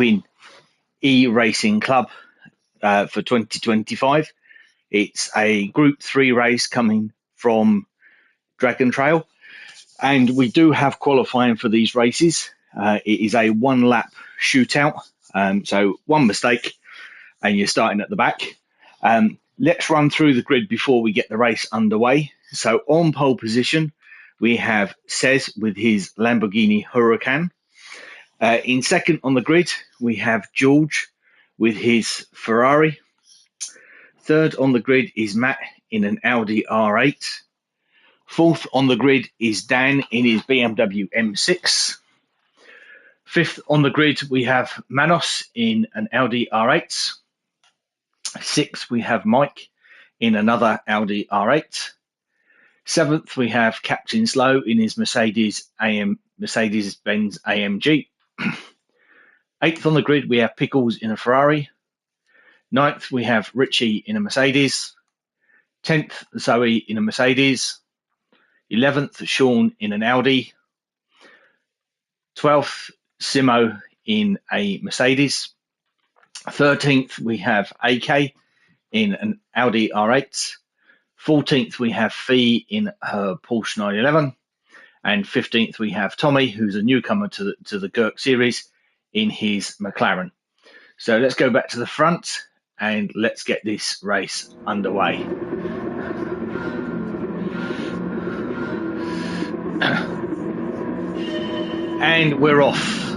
in E-Racing Club for 2025. It's a Group 3 race coming from Dragon Trail, and we do have qualifying for these races. It is a one-lap shootout, so one mistake and you're starting at the back. Let's run through the grid before we get the race underway. So on pole position, we have Cez with his Lamborghini Huracan. In second on the grid, we have George with his Ferrari. Third on the grid is Matt in an Audi R8. Fourth on the grid is Dan in his BMW M6. Fifth on the grid, we have Manos in an Audi R8. Sixth, we have Mike in another Audi R8. Seventh, we have Captain Slow in his Mercedes-Benz AMG. Eighth on the grid, we have Pickles in a Ferrari. Ninth, we have Richie in a Mercedes. 10th, Zoe in a Mercedes. 11th, Sean in an Audi. 12th, Simo in a Mercedes. 13th, we have AK in an Audi R8. 14th, we have Fee in her Porsche 911. And 15th, we have Tommy, who's a newcomer to the GERC series, in his McLaren. So let's go back to the front and let's get this race underway. And we're off.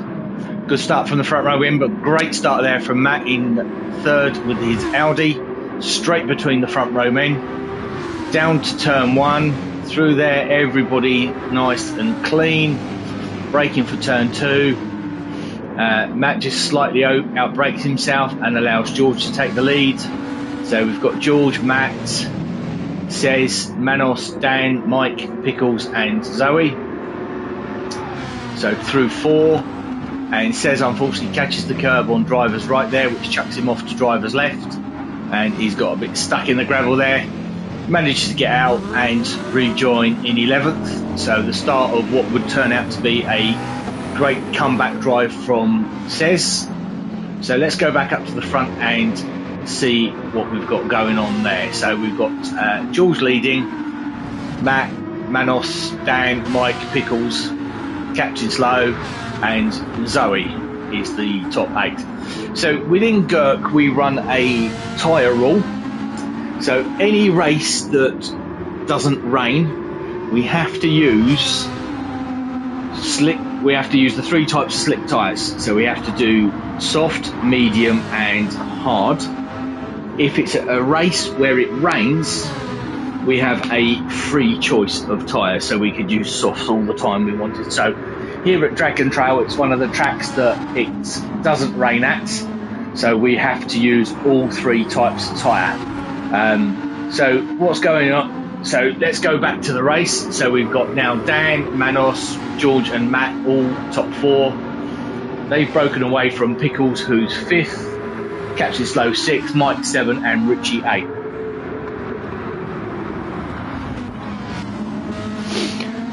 Good start from the front row in, but great start there from Matt in third with his Audi, straight between the front row men, down to turn one, through there, everybody nice and clean, braking for turn two. Matt just slightly out brakes himself and allows George to take the lead. So we've got George, Matt, Cez, Manos, Dan, Mike, Pickles and Zoe. So through four, and Cez unfortunately catches the curb on driver's right there, which chucks him off to driver's left, and he's got a bit stuck in the gravel there. Manages to get out and rejoin in 11th. So the start of what would turn out to be a great comeback drive from Cez. So let's go back up to the front and see what we've got going on there. So we've got George leading, Matt, Manos, Dan, Mike, Pickles, Captain Slow, and Zoe is the top 8. So within GERC, we run a tyre rule. So any race that doesn't rain, we have to use slick. We have to use the 3 types of slick tyres. So we have to do soft, medium, and hard. If it's a race where it rains, we have a free choice of tyres, so we could use softs all the time we wanted. So here at Dragon Trail, it's one of the tracks that it doesn't rain at, so we have to use all 3 types of tyre. So what's going on? So let's go back to the race. So we've got now Dan, Manos, George and Matt all top 4. They've broken away from Pickles, who's 5th, Captain Slow 6th, Mike 7 and Richie 8.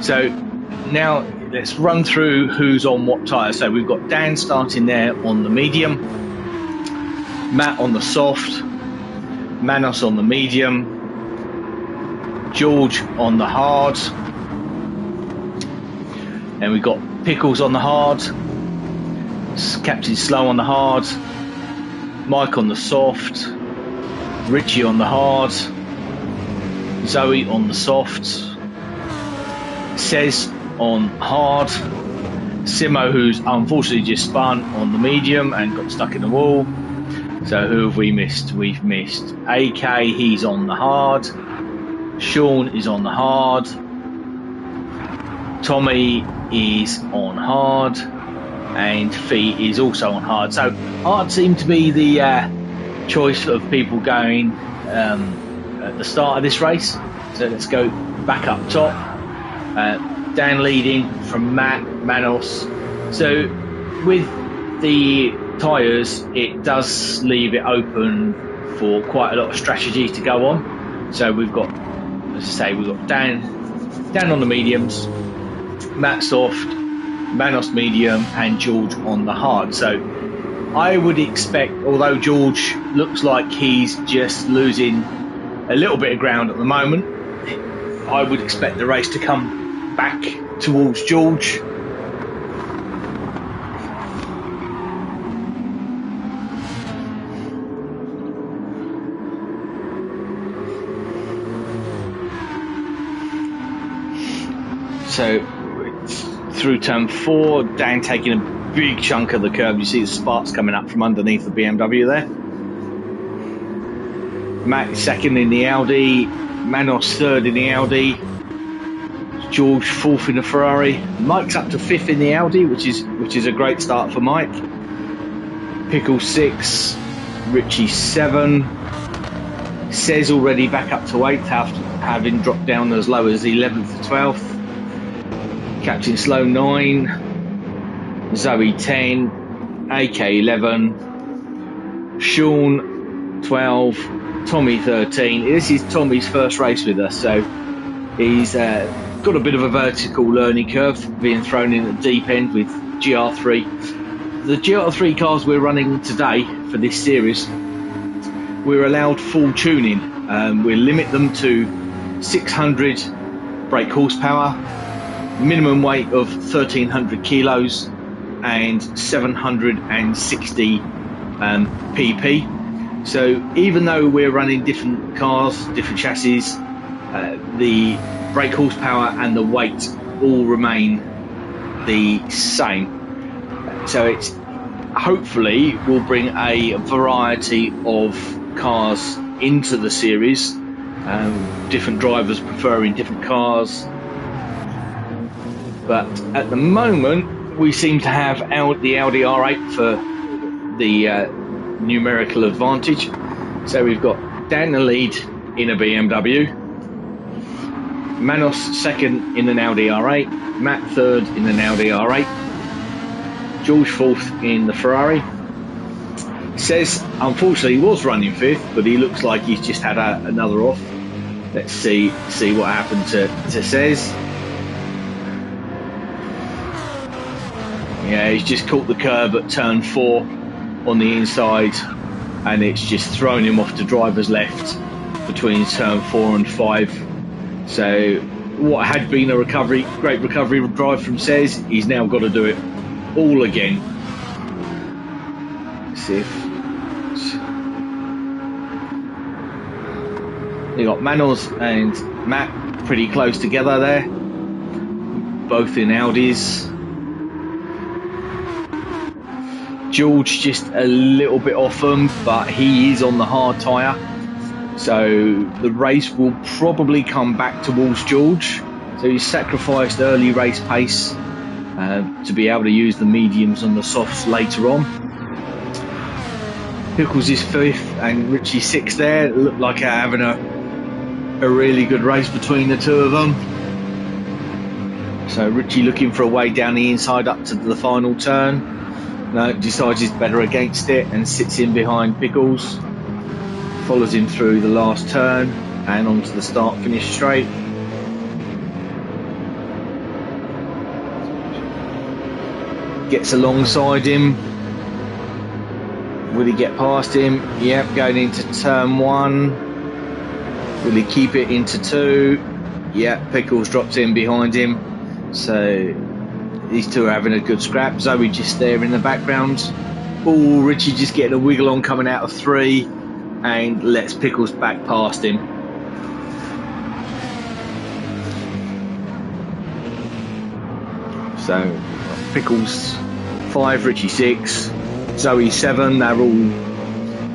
So now let's run through who's on what tyre. So we've got Dan starting there on the medium, Matt on the soft, Manos on the medium, George on the hard, and we've got Pickles on the hard, Captain Slow on the hard, Mike on the soft, Richie on the hard, Zoe on the soft, Cez on hard, Simo, who's unfortunately just spun, on the medium and got stuck in the wall. So who have we missed? We've missed AK, he's on the hard, Sean is on the hard, Tommy is on hard, and Fee is also on hard. So hard seemed to be the choice of people going at the start of this race. So let's go back up top. Dan leading from Matt, Manos. So with the tyres, it does leave it open for quite a lot of strategy to go on. So we've got, as I say, we've got Dan on the mediums, Matt soft, Manos medium, and George on the hard. So I would expect, although George looks like he's just losing a little bit of ground at the moment, I would expect the race to come back towards George. So through turn 4, Dan taking a big chunk of the curve. You see the sparks coming up from underneath the BMW there. Matt second in the Audi, Manos third in the Audi, George fourth in the Ferrari. Mike's up to fifth in the Audi, which is a great start for Mike. Pickle 6, Richie 7. Says already back up to 8th, having dropped down as low as 11th to 12th. Captain Slow 9, Zoe 10, AK 11, Sean 12, Tommy 13. This is Tommy's first race with us, so he's got a bit of a vertical learning curve, being thrown in at the deep end with GR3. The GR3 cars we're running today for this series, we're allowed full tuning. We'll limit them to 600 brake horsepower, minimum weight of 1,300 kilos and 760 pp. So even though we're running different cars, different chassis, the brake horsepower and the weight all remain the same. So it's hopefully will bring a variety of cars into the series, different drivers preferring different cars. But at the moment, we seem to have the Audi R8 for the numerical advantage. So we've got Dan the lead in a BMW, Manos second in an Audi R8, Matt third in an Audi R8, George fourth in the Ferrari. Says, unfortunately, was running fifth, but he looks like he's just had another off. Let's see what happened to Says. Yeah, he's just caught the curb at turn 4 on the inside, and it's just thrown him off to driver's left between turn 4 and 5. So what had been a great recovery drive from Says, he's now got to do it all again. Let's see if you got Manos and Matt pretty close together there, both in Audis. George just a little bit off them, but he is on the hard tyre, so the race will probably come back towards George. So he's sacrificed early race pace to be able to use the mediums and the softs later on. Pickles is 5th and Richie 6th there. It looked like having a really good race between the two of them. So Richie looking for a way down the inside up to the final turn. No, decides he's better against it and sits in behind Pickles. Follows him through the last turn and onto the start-finish straight. Gets alongside him. Will he get past him? Yep, going into turn 1. Will he keep it into 2? Yep, Pickles drops in behind him. So these two are having a good scrap. Zoe just there in the background. Oh, Richie just getting a wiggle on coming out of 3 and lets Pickles back past him. So Pickles 5, Richie 6, Zoe 7. They're all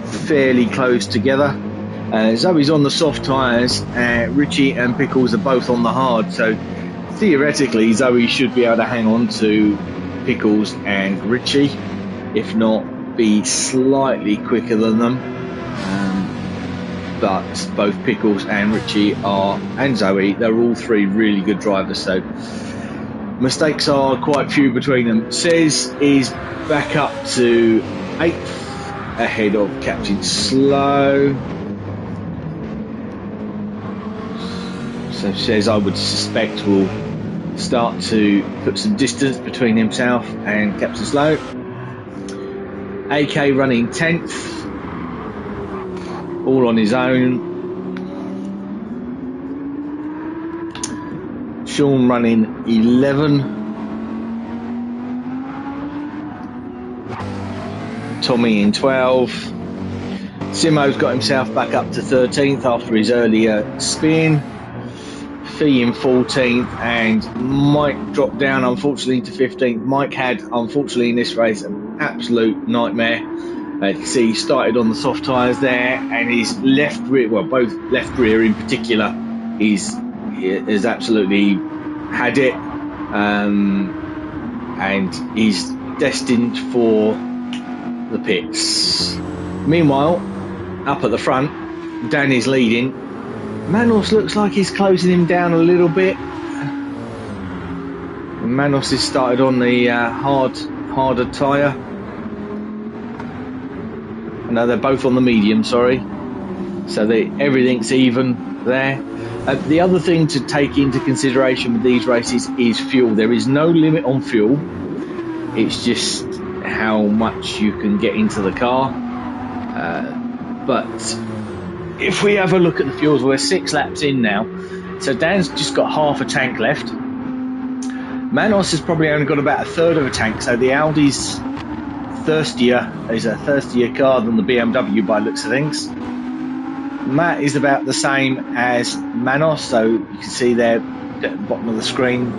fairly close together. Zoe's on the soft tyres. Richie and Pickles are both on the hard. So theoretically, Zoe should be able to hang on to Pickles and Richie, if not be slightly quicker than them. But both Pickles and Richie and Zoe, they're all 3 really good drivers, so mistakes are quite few between them. Says is back up to 8th, ahead of Captain Slow. So Says, I would suspect, will start to put some distance between himself and Captain Slow. AK running 10th, all on his own. Sean running 11. Tommy in 12. Simo's got himself back up to 13th after his earlier spin. Fee in 14th, and Mike dropped down unfortunately to 15th. Mike had, unfortunately in this race, an absolute nightmare. You can see he started on the soft tyres there, and his left rear, well, both left rear in particular, is absolutely had it, and he's destined for the pits. Meanwhile, up at the front, Danny's leading. Manos looks like he's closing him down a little bit. Manos has started on the harder tyre. No, they're both on the medium, sorry. So everything's even there. The other thing to take into consideration with these races is fuel. There is no limit on fuel. It's just how much you can get into the car. But if we have a look at the fuels, we're 6 laps in now. So Dan's just got half a tank left. Manos has probably only got about a third of a tank. So the Audi's is a thirstier car than the BMW by the looks of things. Matt is about the same as Manos. So you can see there at the bottom of the screen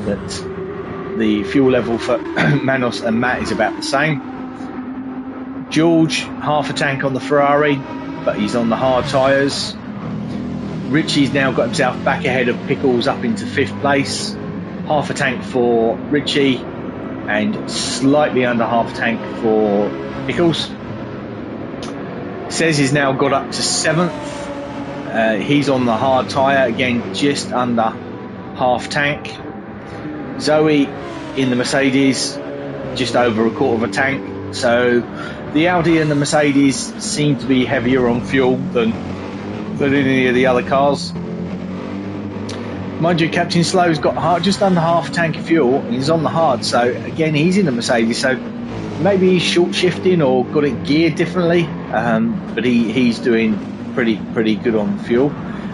that the fuel level for Manos and Matt is about the same. George, half a tank on the Ferrari, but he's on the hard tyres. Richie's now got himself back ahead of Pickles up into 5th place. Half a tank for Richie and slightly under half a tank for Pickles. Says he's now got up to 7th. He's on the hard tyre, again just under half tank. Zoe in the Mercedes, just over a quarter of a tank. So the Audi and the Mercedes seem to be heavier on fuel than any of the other cars. Mind you, Captain Slow's got just under half a tank of fuel and he's on the hard. So again, he's in the Mercedes. So maybe he's short shifting or got it geared differently. But he's doing pretty good on fuel.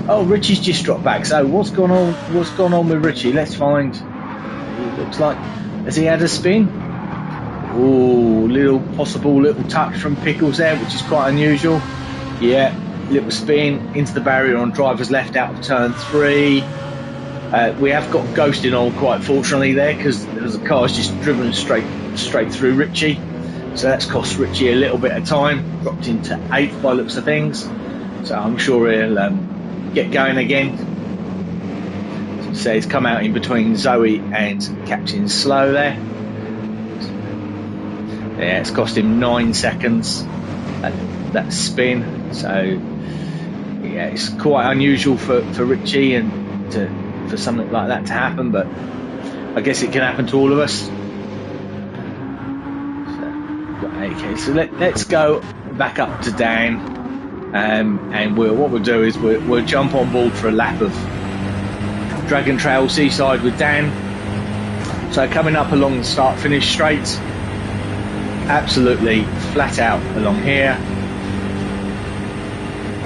Oh, Richie's just dropped back. So what's gone on with Richie? Let's find. It looks like, has he had a spin? Oh, possible little touch from Pickles there, which is quite unusual. Yeah, little spin into the barrier on driver's left out of turn 3. We have got ghosting on quite fortunately there because the car's just driven straight through Richie. So that's cost Richie a little bit of time. Dropped into 8th by looks of things. So I'm sure he'll get going again. So he's come out in between Zoe and Captain Slow there. Yeah, it's cost him 9 seconds, that spin. So yeah, it's quite unusual for Richie and for something like that to happen, but I guess it can happen to all of us. So let's go back up to Dan, and what we'll do is we'll jump on board for a lap of Dragon Trail Seaside with Dan. So coming up along the start-finish straight, absolutely flat out along here,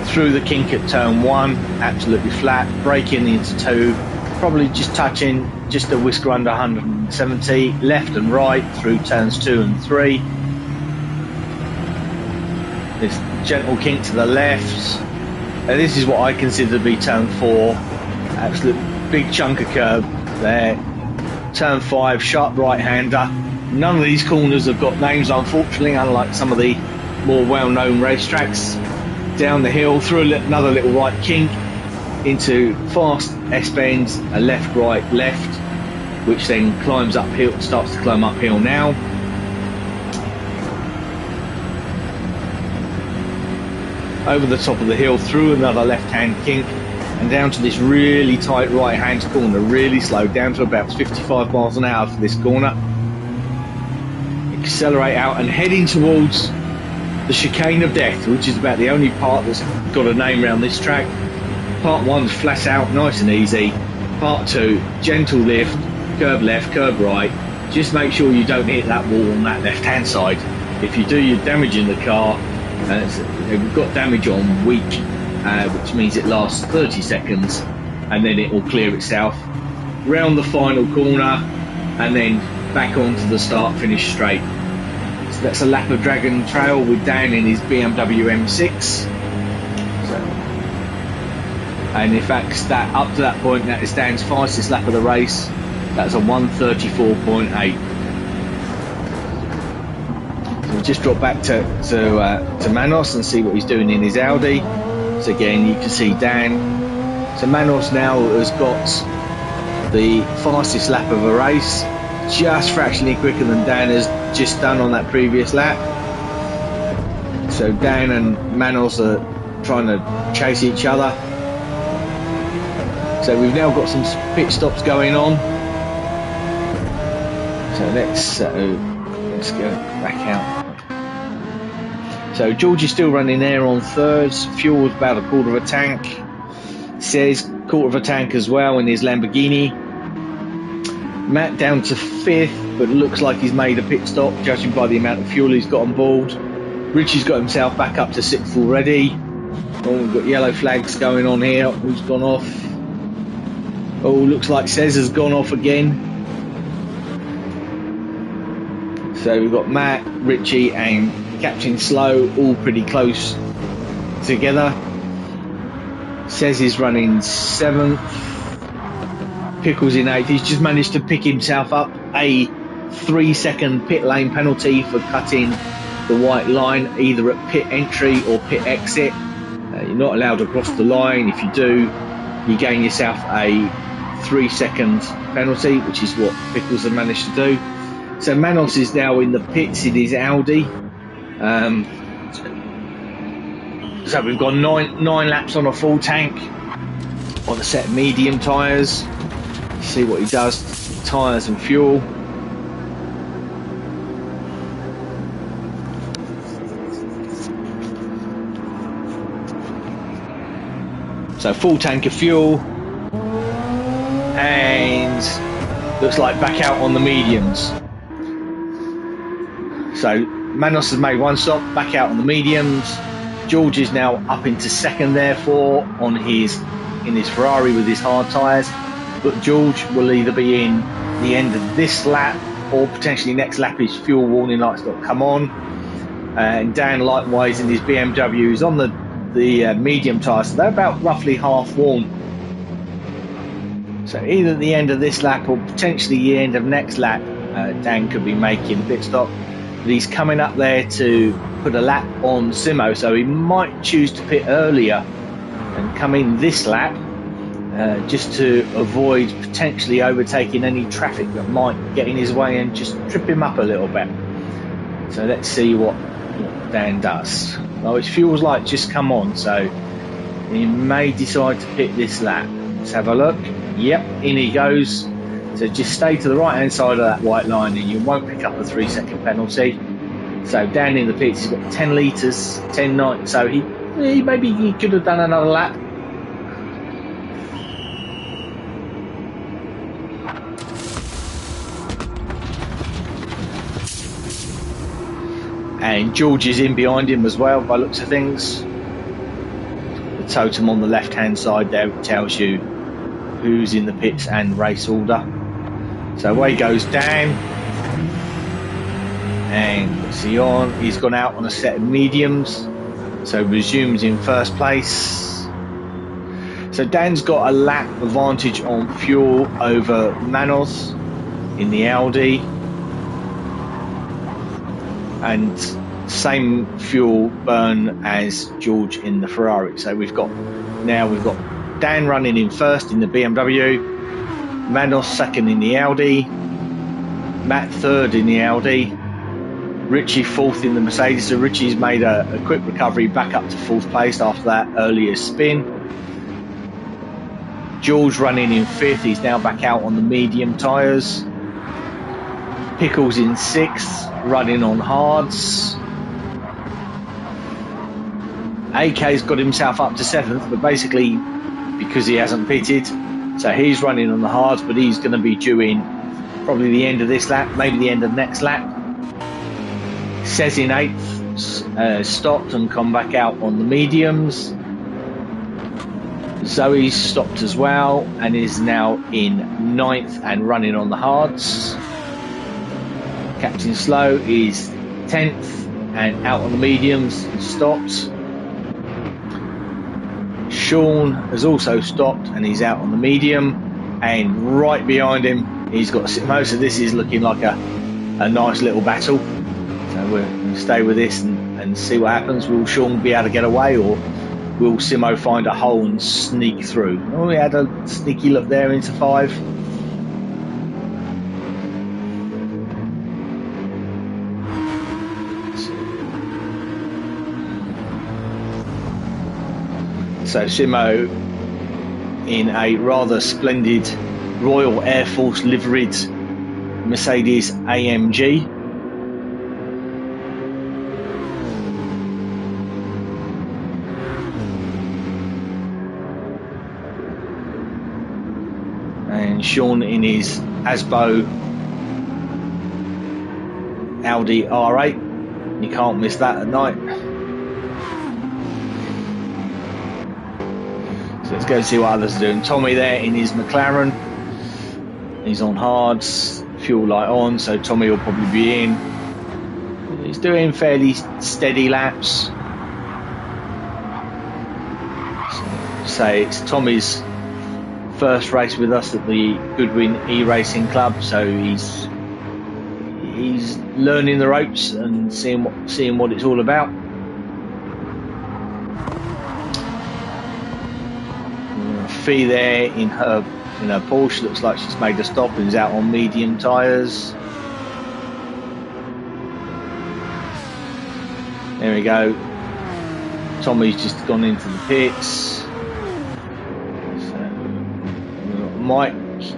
through the kink at turn 1, absolutely flat, braking into 2, probably just touching just a whisker under 170, left and right through turns 2 and 3. This gentle kink to the left, and this is what I consider to be turn 4, absolute big chunk of curb there. Turn 5, sharp right-hander. None of these corners have got names, unfortunately, unlike some of the more well-known racetracks. Down the hill, through another little right kink, into fast S-bends, a left, right, left, which then climbs uphill, starts to climb uphill now. Over the top of the hill, through another left-hand kink, and down to this really tight right-hand corner, really slow, down to about 55 miles an hour for this corner. Accelerate out and heading towards the chicane of death, which is about the only part that's got a name around this track. Part 1's flat out, nice and easy. Part 2, gentle lift, curb left, curb right. Just make sure you don't hit that wall on that left hand side. if you do your damage in the car, we've got damage on weak, which means it lasts 30 seconds, and then it will clear itself round the final corner and then back onto the start finish straight. So that's a lap of Dragon Trail with Dan in his BMW M6. And in fact, that up to that point, that is Dan's fastest lap of the race. That's a 1:34.8. So we'll just drop back to Manos and see what he's doing in his Audi. So again, you can see Dan. So Manos now has got the fastest lap of a race, just fractionally quicker than Dan has just done on that previous lap. So Dan and Manos are trying to chase each other. So we've now got some pit stops going on. So let's go back out. So George is still running there on thirds. Fuel's about a quarter of a tank. Says quarter of a tank as well in his Lamborghini. Matt down to fifth, but looks like he's made a pit stop, judging by the amount of fuel he's got on board. Richie's got himself back up to sixth already. Oh, we've got yellow flags going on here. Who's gone off? Oh, looks like Cez has gone off again. So we've got Matt, Richie and Captain Slow all pretty close together. Cez is running seventh. Pickles in eighth. He's just managed to pick himself up a 3-second pit lane penalty for cutting the white line, either at pit entry or pit exit. You're not allowed to cross the line. If you do, you gain yourself a 3-second penalty, which is what Pickles have managed to do. So Manos is now in the pits in his Audi. So we've got nine laps on a full tank on a set of medium tyres. See what he does, tyres and fuel. So full tank of fuel, and looks like back out on the mediums. So Manos has made one stop, back out on the mediums. George is now up into second, therefore, in his Ferrari with his hard tyres. But George will either be in the end of this lap or potentially next lap. His fuel warning light's got to come on. And Dan likewise in his BMW is on the medium tyres, so they're about roughly half worn. So either at the end of this lap or potentially the end of next lap, Dan could be making a pit stop. But he's coming up there to put a lap on Simo, so he might choose to pit earlier and come in this lap, just to avoid potentially overtaking any traffic that might get in his way and just trip him up a little bit. So let's see what Dan does. Well, his fuel's light just come on, so he may decide to pit this lap. Let's have a look. Yep, in he goes. So just stay to the right hand side of that white line and you won't pick up a 3-second penalty. So down in the pits he's got 10 litres, 10.9, so he maybe he could have done another lap. And George is in behind him as well by looks of things. The totem on the left hand side there tells you who's in the pits and race order. So away goes Dan. And what's he on? He's gone out on a set of mediums. So resumes in first place. So Dan's got a lap advantage on fuel over Manos in the Audi. And same fuel burn as George in the Ferrari. So we've got Dan running in first in the BMW, Manos second in the Audi, Matt third in the Audi, Richie fourth in the Mercedes. So Richie's made a quick recovery back up to fourth place after that earlier spin. George running in fifth, he's now back out on the medium tyres. Pickles in sixth, running on hards. AK's got himself up to seventh, but basically because he hasn't pitted, so he's running on the hards, but he's going to be due in probably the end of this lap, maybe the end of next lap. Says in 8th, stopped and come back out on the mediums. Zoe's stopped as well and is now in 9th and running on the hards. Captain Slow is 10th and out on the mediums and stopped. Sean has also stopped and he's out on the medium, and right behind him he's got Simo. So this is looking like a nice little battle. So we'll stay with this and see what happens. Will Sean be able to get away, or will Simo find a hole and sneak through? Oh, we had a sneaky look there into 5. So Simo in a rather splendid Royal Air Force liveried Mercedes AMG. And Sean in his Asbo Audi R8. You can't miss that at night. So let's go see what others are doing. Tommy there in his McLaren. He's on hards, fuel light on, so Tommy will probably be in. He's doing fairly steady laps. So it's Tommy's first race with us at the Goodwin E-Racing Club, so he's learning the ropes and seeing what it's all about. Fee there in her Porsche, looks like she's made a stop and is out on medium tyres. There we go. Tommy's just gone into the pits. So, Mike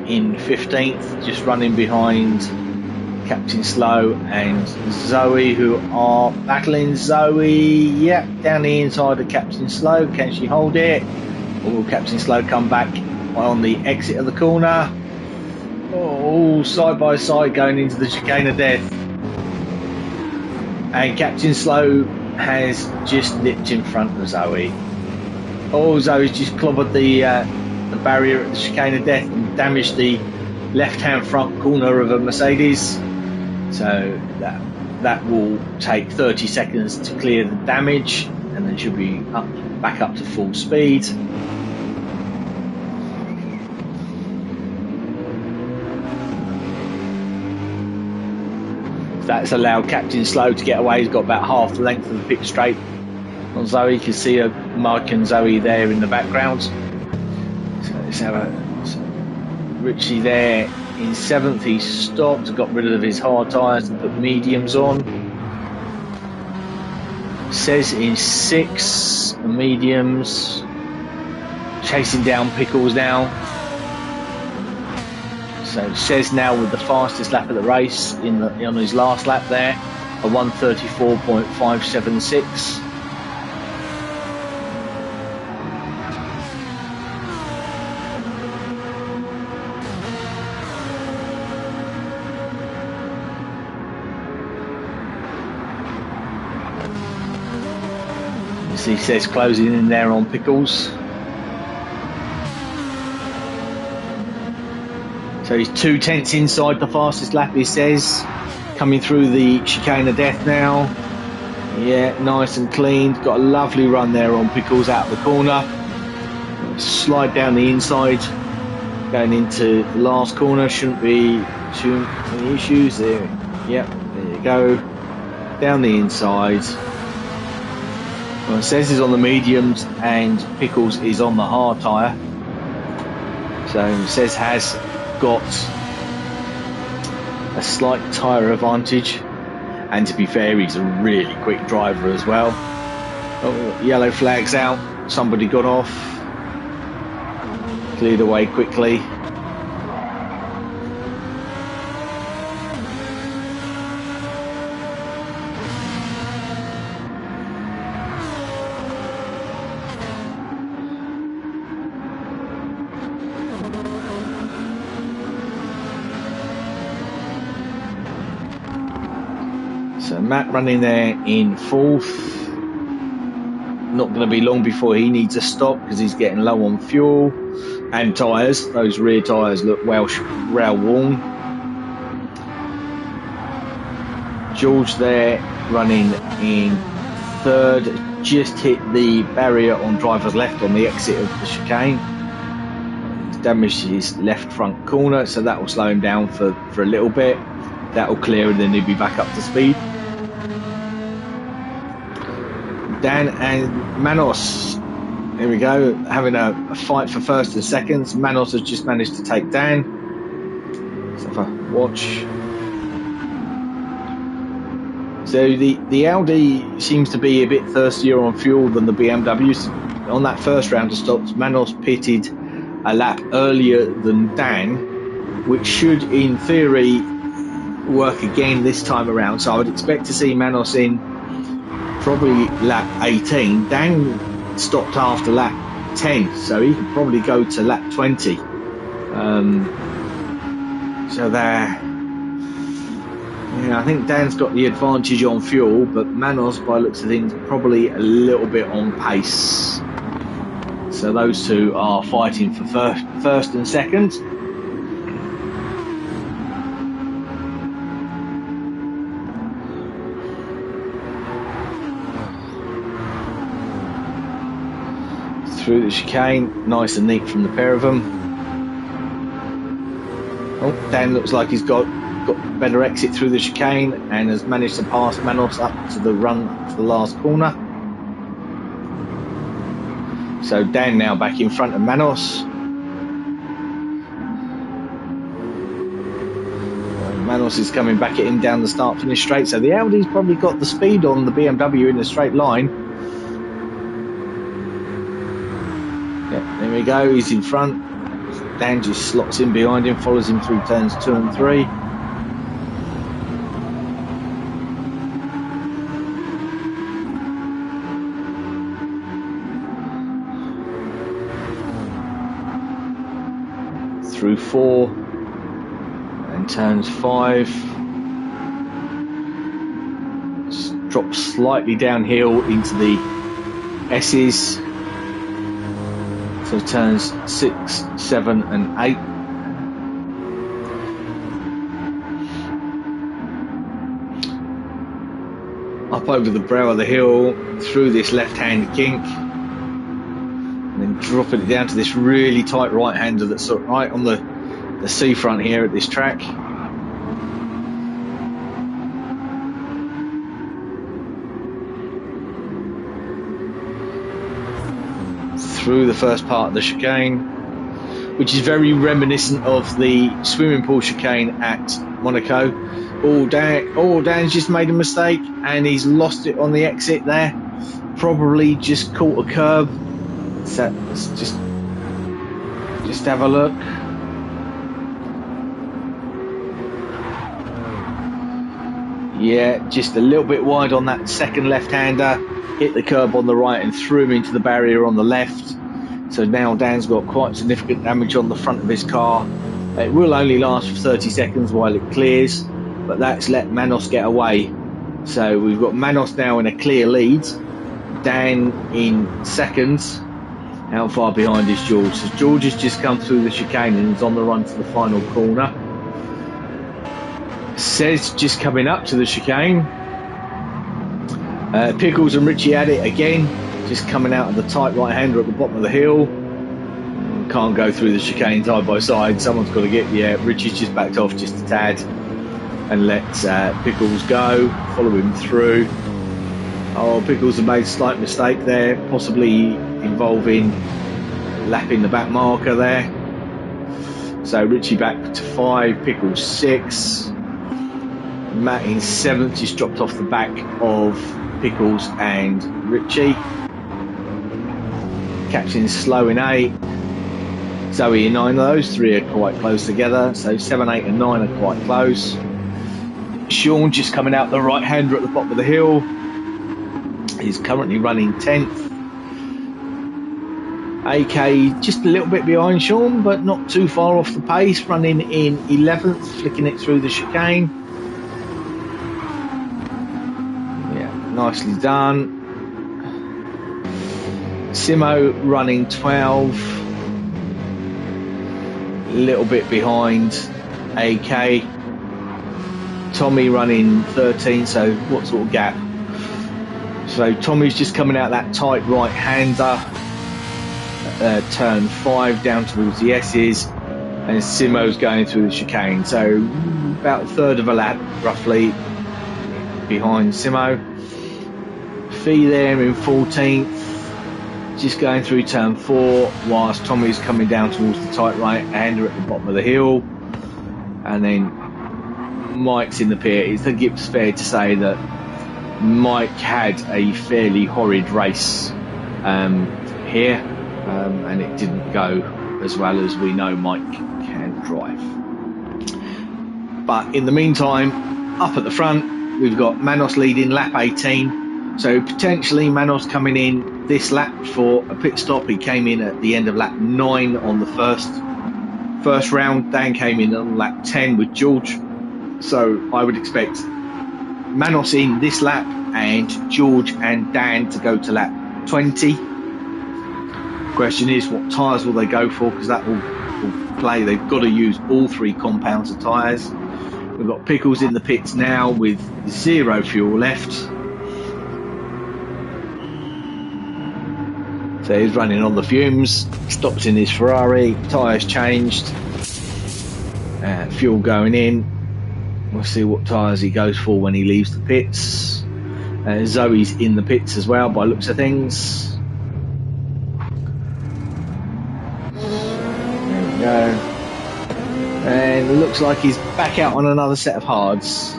in 15th, just running behind Captain Slow and Zoe, who are battling. Zoe, yep, down the inside of Captain Slow. Can she hold it? Or will Captain Slow come back on the exit of the corner? Oh, side by side going into the chicane of death. And Captain Slow has just nipped in front of Zoe. Oh, Zoe's just clobbered the barrier at the chicane of death and damaged the left-hand front corner of a Mercedes. So that will take 30 seconds to clear the damage, and then she'll be back up to full speed. That's allowed Captain Slow to get away. He's got about half the length of the pit straight on Zoe. You can see Mike and Zoe there in the background. So let's have Richie there in 7th. He stopped, got rid of his hard tyres and put mediums on. Says in 6th, mediums, chasing down Pickles now. So Says now with the fastest lap of the race on his last lap there, a 1:34.576. You see Says closing in there on Pickles. So he's 2 tenths inside the fastest lap, he says. Coming through the chicane of death now. Yeah, nice and clean. Got a lovely run there on Pickles out of the corner. Slide down the inside. Going into the last corner. Shouldn't be too many issues there. Yep, there you go. Down the inside. Well, Says is on the mediums and Pickles is on the hard tyre. So Says has got a slight tyre advantage, and to be fair, he's a really quick driver as well. Oh, yellow flag's out, somebody got off, cleared away quickly. So Matt running there in 4th. Not going to be long before he needs a stop because he's getting low on fuel and tyres. Those rear tyres look well worn. George there running in 3rd, just hit the barrier on driver's left on the exit of the chicane. He's damaged his left front corner, so that will slow him down for a little bit. That will clear and then he'll be back up to speed. Dan and Manos, here we go, having a fight for 1st and 2nd. Manos has just managed to take Dan. Let's have a watch. So the Audi seems to be a bit thirstier on fuel than the BMWs. On that first round of stops, Manos pitted a lap earlier than Dan, which should, in theory, work again this time around. So I would expect to see Manos in probably lap 18. Dan stopped after lap 10, so he could probably go to lap 20. So there, yeah, I think Dan's got the advantage on fuel, but Manos, by looks of things, probably a little bit on pace. So those two are fighting for first and 2nd. Through the chicane, nice and neat from the pair of them. Oh, Dan looks like he's got better exit through the chicane and has managed to pass Manos up to the run to the last corner. So Dan now back in front of Manos. Manos is coming back at him down the start finish straight, so the Audi's probably got the speed on the BMW in a straight line. There we go, he's in front. Dan just slots in behind him, follows him through turns 2 and 3. Through 4 and turns 5. Just drop slightly downhill into the S's. So turns 6, 7 and 8. Up over the brow of the hill, through this left-hand kink, and then dropping it down to this really tight right-hander that's sort of right on the seafront here at this track. Through the first part of the chicane, which is very reminiscent of the swimming pool chicane at Monaco. Dan's just made a mistake and he's lost it on the exit there. Probably just caught a curb. So let's just have a look. Yeah, just a little bit wide on that second left-hander. Hit the curb on the right and threw him into the barrier on the left. So now Dan's got quite significant damage on the front of his car. It will only last for 30 seconds while it clears, but that's let Manos get away. So we've got Manos now in a clear lead. Dan in 2nd. How far behind is George? So George has just come through the chicane and is on the run to the final corner. Says just coming up to the chicane. Pickles and Richie at it again, just coming out of the tight right-hander at the bottom of the hill. Can't go through the chicane side by side. Someone's got to get, Richie's just backed off just a tad and let Pickles go, follow him through. Oh, Pickles have made a slight mistake there, possibly involving lapping the back marker there. So Richie back to 5, Pickles 6. Matt in 7th, just dropped off the back of Pickles and Richie. Captain slow in 8. Zoe in 9. Those 3 are quite close together. So 7, 8 and 9 are quite close. Sean just coming out the right-hander at the bottom of the hill. He's currently running 10th. AK just a little bit behind Sean, but not too far off the pace, running in 11th, flicking it through the chicane. nicely done. Simo running 12, a little bit behind AK. Tommy running 13, so what sort of gap? So Tommy's just coming out that tight right-hander, turn 5 down towards the S's, and Simo's going through the chicane. So about a third of a lap, roughly, behind Simo. Fee there in 14th, just going through turn 4, whilst Tommy's coming down towards the tight right-hander at the bottom of the hill. And then Mike's in the pit. I think it's fair to say that Mike had a fairly horrid race here, and it didn't go as well as we know Mike can drive. But in the meantime, up at the front, we've got Manos leading lap 18. So potentially Manos coming in this lap for a pit stop. He came in at the end of lap 9 on the first round. Dan came in on lap 10 with George. So I would expect Manos in this lap and George and Dan to go to lap 20. Question is, what tyres will they go for? Because that will play. They've got to use all 3 compounds of tyres. We've got Pickles in the pits now with 0 fuel left. So he's running on the fumes, stops in his Ferrari, tyres changed, fuel going in. We'll see what tyres he goes for when he leaves the pits. Zoe's in the pits as well by looks of things. There we go. And it looks like he's back out on another set of hards.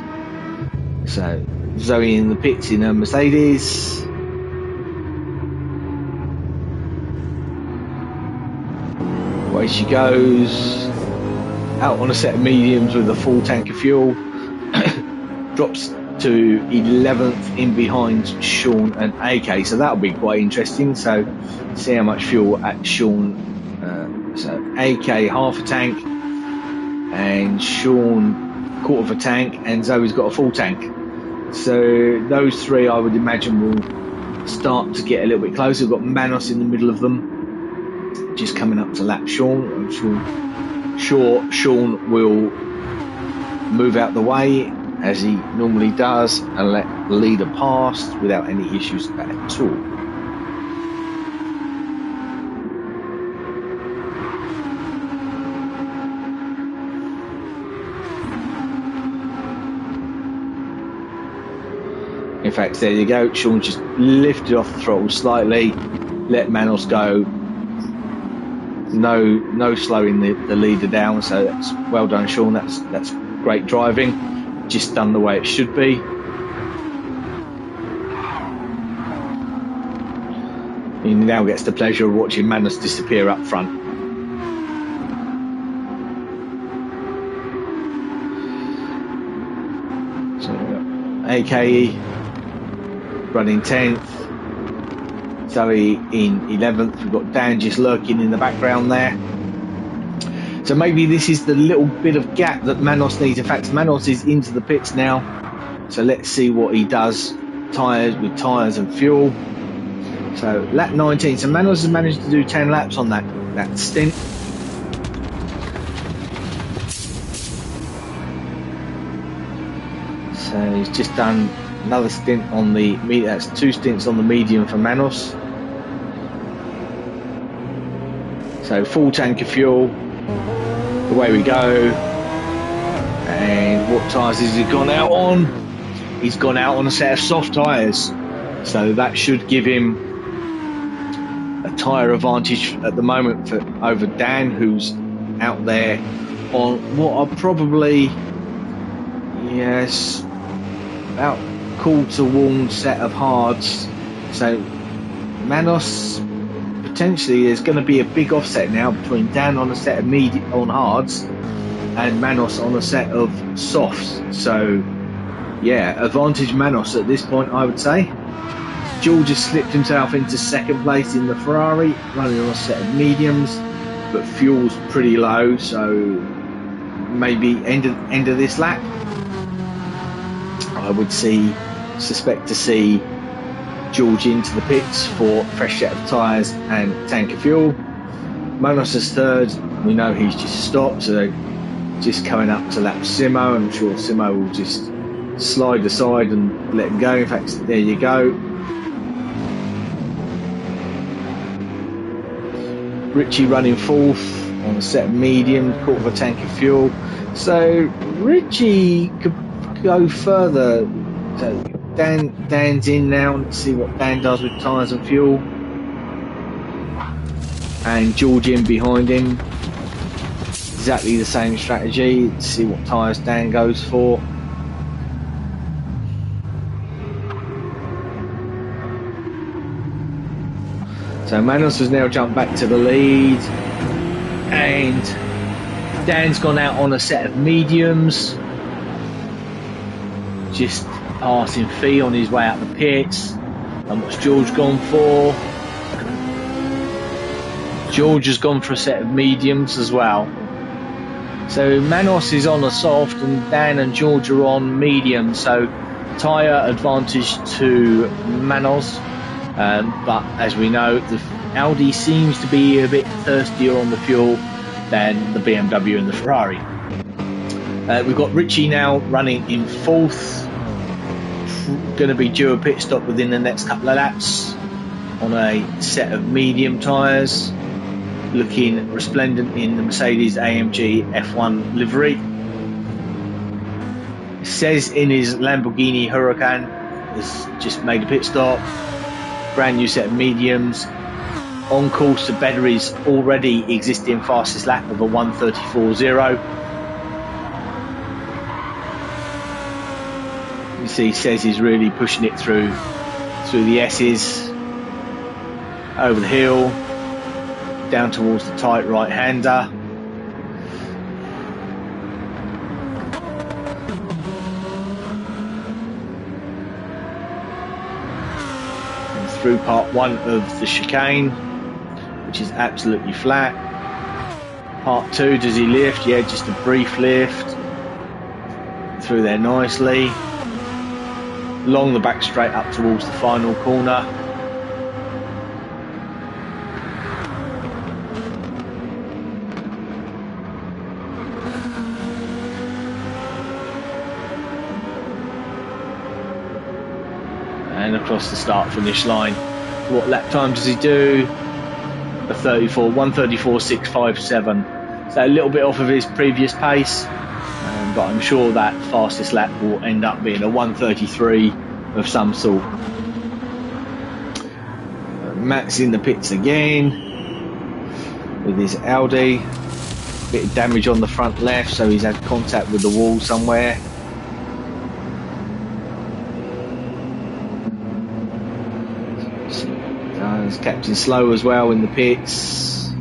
So Zoe in the pits in her Mercedes. Away she goes, out on a set of mediums with a full tank of fuel. Drops to 11th in behind Sean and AK, so that'll be quite interesting. So see how much fuel at Sean. So AK half a tank and Sean quarter of a tank, and Zoe's got a full tank. So those 3 I would imagine will start to get a little bit closer. We've got Manos in the middle of them, just coming up to lap Sean. I'm sure Sean will move out the way as he normally does and let the leader pass without any issues at all. In fact, there you go. Sean just lifted off the throttle slightly, let Manos go. No slowing the leader down, so that's well done, Sean. That's great driving, just done the way it should be. He now gets the pleasure of watching Manos disappear up front. So AKE running 10th. Zoe in 11th. We've got Dan just lurking in the background there. So maybe this is the little bit of gap that Manos needs. In fact, Manos is into the pits now. So let's see what he does with tyres and fuel. So lap 19. So Manos has managed to do 10 laps on that stint. So he's just done another stint on the medium. That's 2 stints on the medium for Manos. So full tank of fuel. Away we go. And what tyres has he gone out on? He's gone out on a set of soft tyres. So that should give him a tyre advantage at the moment over Dan, who's out there on what are probably, yes, about cool to warm set of hards. So Manos, potentially there's going to be a big offset now between Dan on a set of medium on hards and Manos on a set of softs. So yeah, advantage Manos at this point, I would say. George has slipped himself into 2nd place in the Ferrari, running on a set of mediums, but fuel's pretty low, so maybe end of this lap I would see suspect to see George into the pits for fresh set of tyres and tank of fuel. Manos is third. We know he's just stopped, so just coming up to lap Simo. I'm sure Simo will just slide aside and let him go. In fact, there you go. Richie running fourth on a set of medium, quarter of a tank of fuel. So Richie could go further. So Dan's in now. Let's see what Dan does with tyres and fuel. And George in behind him. Exactly the same strategy. Let's see what tyres Dan goes for. So Manos has now jumped back to the lead, and Dan's gone out on a set of mediums, just passing Fee on his way out the pits. And what's George gone for? George has gone for a set of mediums as well. So Manos is on a soft and Dan and George are on medium, so tyre advantage to Manos. But as we know, the Audi seems to be a bit thirstier on the fuel than the BMW and the Ferrari. We've got Richie now running in fourth. Going to be due a pit stop within the next couple of laps on a set of medium tyres. Looking resplendent in the Mercedes AMG F1 livery. Says in his Lamborghini Huracan has just made a pit stop. Brand new set of mediums. On course to better his already existing fastest lap of a 1:34.0. You see, says he's really pushing it through the S's, over the hill, down towards the tight right-hander. And through part one of the chicane, which is absolutely flat. Part two, does he lift? Yeah, just a brief lift. Through there nicely. Along the back straight up towards the final corner. And across the start finish line. What lap time does he do? A 1:34.657. So a little bit off of his previous pace, but I'm sure that fastest lap will end up being a 1:33 of some sort. Matt's in the pits again with his Audi. Bit of damage on the front left, so he's had contact with the wall somewhere. It's Captain Slow as well in the pits.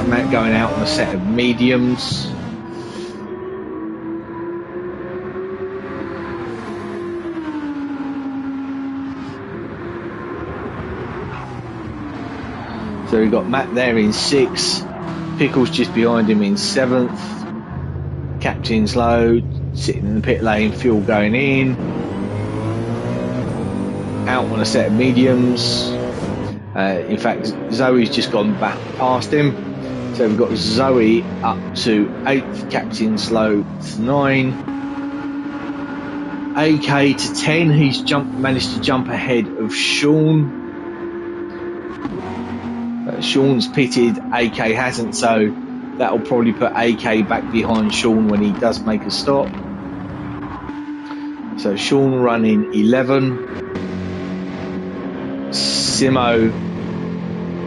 Matt going out on a set of mediums. So we've got Matt there in sixth, Pickles just behind him in seventh, Captain Slow sitting in the pit lane, fuel going in. Out on a set of mediums. In fact, Zoe's just gone back past him. So we've got Zoe up to 8th, Captain Slow to 9. AK to 10, he's managed to jump ahead of Sean. Sean's pitted, AK hasn't, so that'll probably put AK back behind Sean when he does make a stop. So Sean running 11. Simo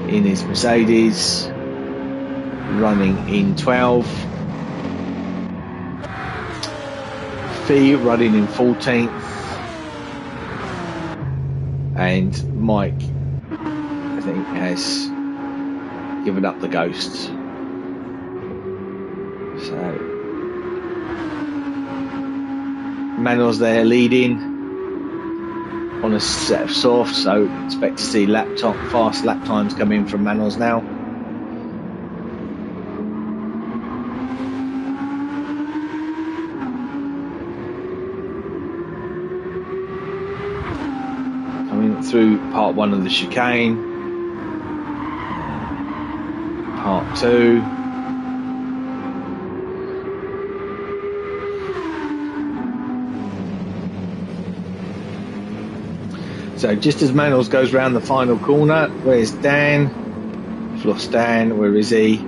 in his Mercedes running in 12. Fee running in 14th. And Mike, I think, has given up the ghost. So Manuel's there leading on a set of soft, so expect to see fast lap times come in from Manos now. coming through part 1 of the chicane, part 2. So just as Manuels goes round the final corner, where's Dan? I've lost Dan, where is he?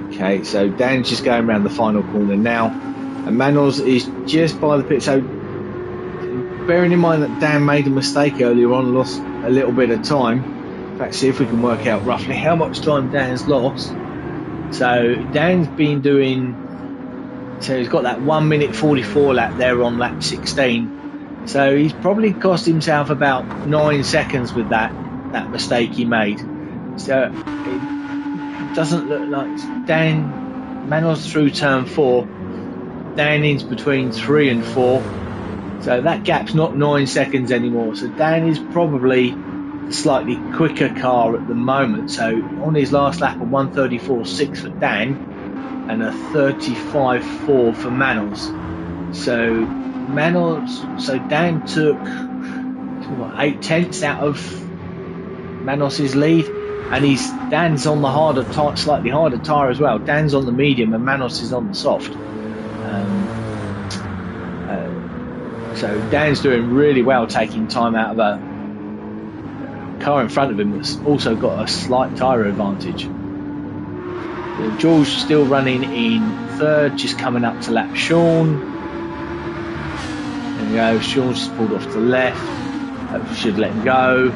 Okay, so Dan's just going around the final corner now, and Manuels is just by the pit. So bearing in mind that Dan made a mistake earlier on, lost a little bit of time. In fact, see if we can work out roughly how much time Dan's lost. So Dan's been doing, so he's got that 1 minute 44 lap there on lap 16. So he's probably cost himself about 9 seconds with that mistake he made. So it doesn't look like Manuels through turn 4. Dan is between 3 and 4. So that gap's not 9 seconds anymore. So Dan is probably a slightly quicker car at the moment. So on his last lap, a 1:34.6 for Dan and a 35.4 for Manuels. So Dan took 8 tenths out of Manuels' lead, and Dan's on the slightly harder tyre as well. Dan's on the medium and Manuels is on the soft. So Dan's doing really well, taking time out of a car in front of him that's also got a slight tyre advantage. George still running in 3rd, just coming up to lap Sean. There we go, Sean's just pulled off to the left. Should let him go.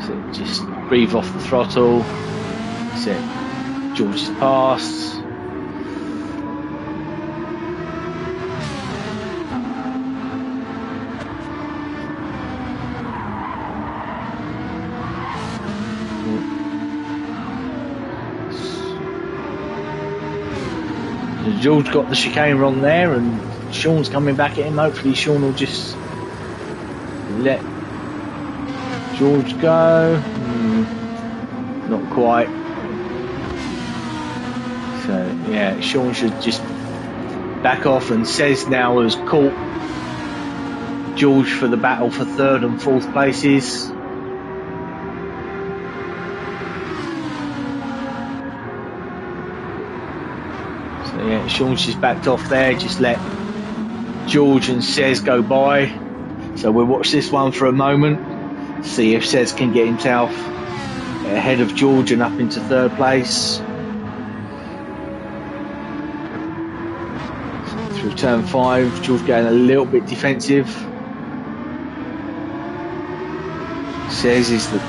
So just breathe off the throttle. That's it. George is passed. George got the chicane wrong there, and Sean's coming back at him. Hopefully Sean will just let George go. Not quite. So yeah, Sean should just back off, and Says now has caught George for the battle for 3rd and 4th places. Yeah, Sean's just backed off there, just let George and Says go by. So we'll watch this one for a moment, see if Says can get himself ahead of George and up into 3rd place. Through turn 5, George getting a little bit defensive. Says is the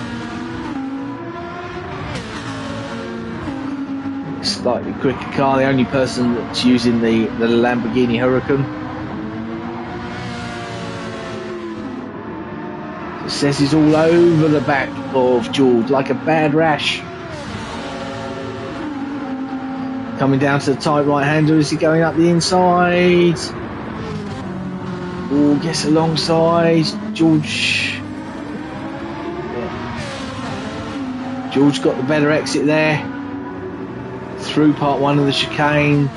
slightly quicker car, the only person that's using the Lamborghini Huracan. It says he's all over the back of George like a bad rash. Coming down to the tight right hander, is he going up the inside? Oh, gets alongside George. Yeah. George got the better exit there. Through part 1 of the chicane,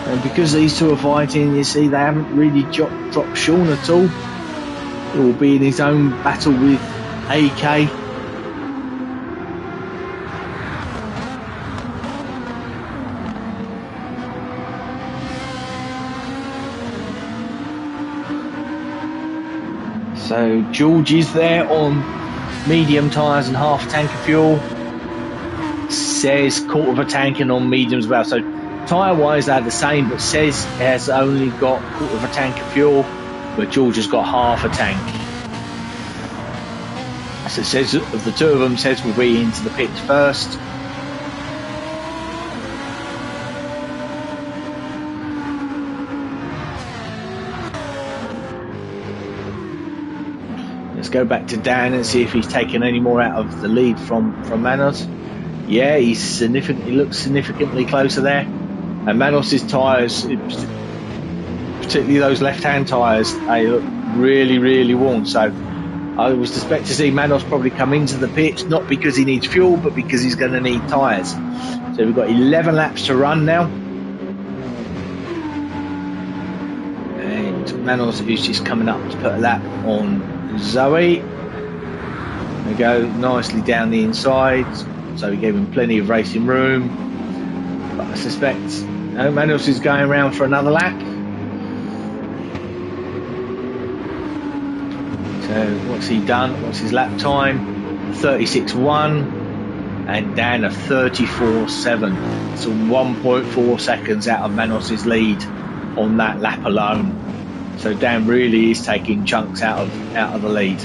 and because these two are fighting, you see they haven't really dropped Sean at all. He will be in his own battle with AK. So George is there on medium tyres and half a tank of fuel. Says quarter of a tank and on mediums as well. So tyre wise they're the same, but Says has only got quarter of a tank of fuel, but George has got half a tank. So Says of the two of them, Says will be into the pits first. Let's go back to Dan and see if he's taken any more out of the lead from Manuels. Yeah, he looks significantly closer there. And Manuels' tyres, particularly those left-hand tyres, they look really, really worn. So I was expect to see Manuels probably come into the pits, not because he needs fuel, but because he's going to need tyres. So we've got 11 laps to run now. And Manos is just coming up to put a lap on Zoe. They go nicely down the inside, so we gave him plenty of racing room. But I suspect Manos is going around for another lap. So what's he done? What's his lap time? 36.1 and Dan a 34.7. So 1.4 seconds out of Manos's lead on that lap alone. So Dan really is taking chunks out of the lead.